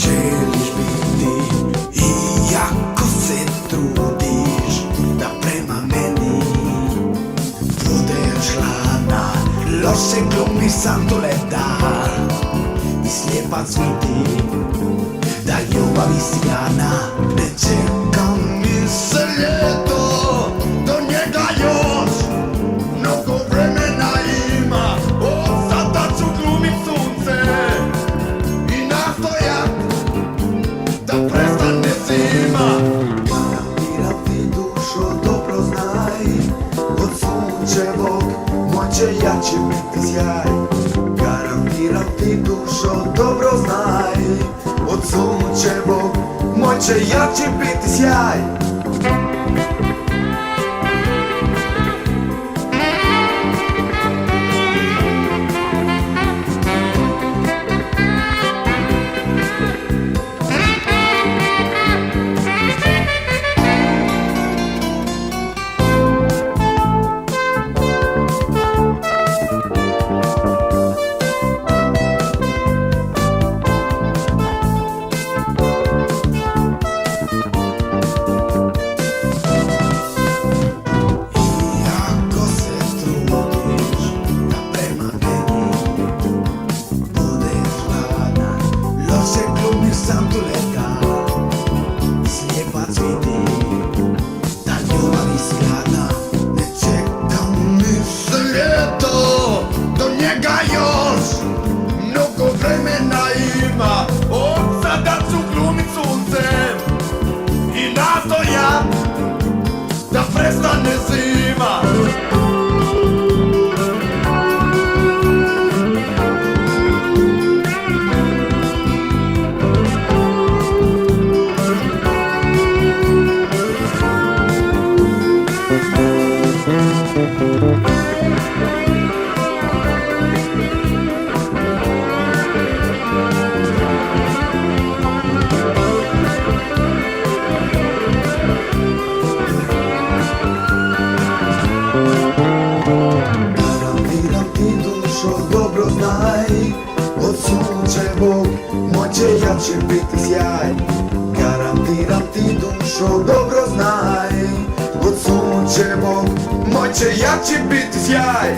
želiš biti i jako se trudiš da prema meni budeš hladna. Loše glumi sam to leda i slijepac vidi da ljubav isjana. Ne čekam mi se ljeto, do njega još mnogo vremena ima. Od sada ću glumit sunce i nastojat da prestane zima. Garantiram ti, dušo, dobro znaj, od sunčevog moj će jači biti sjaj. Garantiram ti, dušo, dobro znaj, od sunčevog moj će jači biti sjaj. Sam tu leta, slijepac vidi da ljubav izgleda. Ne čekam mi se ljeto, do njega još mnogo vremena ima. Od sada ću glumit sunce i nastojat da prestane zima. Garantiram ti, dušo, dobro znaj, od sunčevog moj će jači biti sjaj. Garantiram ti, dušo, dobro znaj, od sunčevog moj će jači biti sjaj.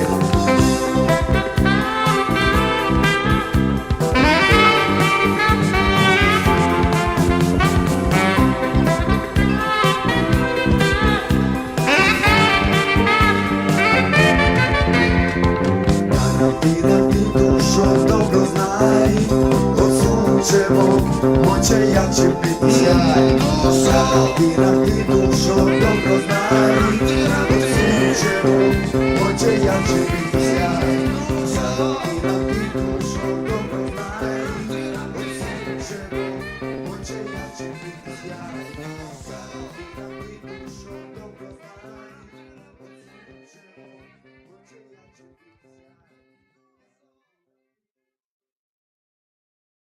Garantiram ti, dušo, dobro znaj, od sunčevog moj će jači biti sjaj. Garantiram ti, dušo, dobro znaj, od sunčevog moj će jači biti sjaj. Garantiram ti, dušo, dobro znaj, od sunčevog moj će jači biti sjaj.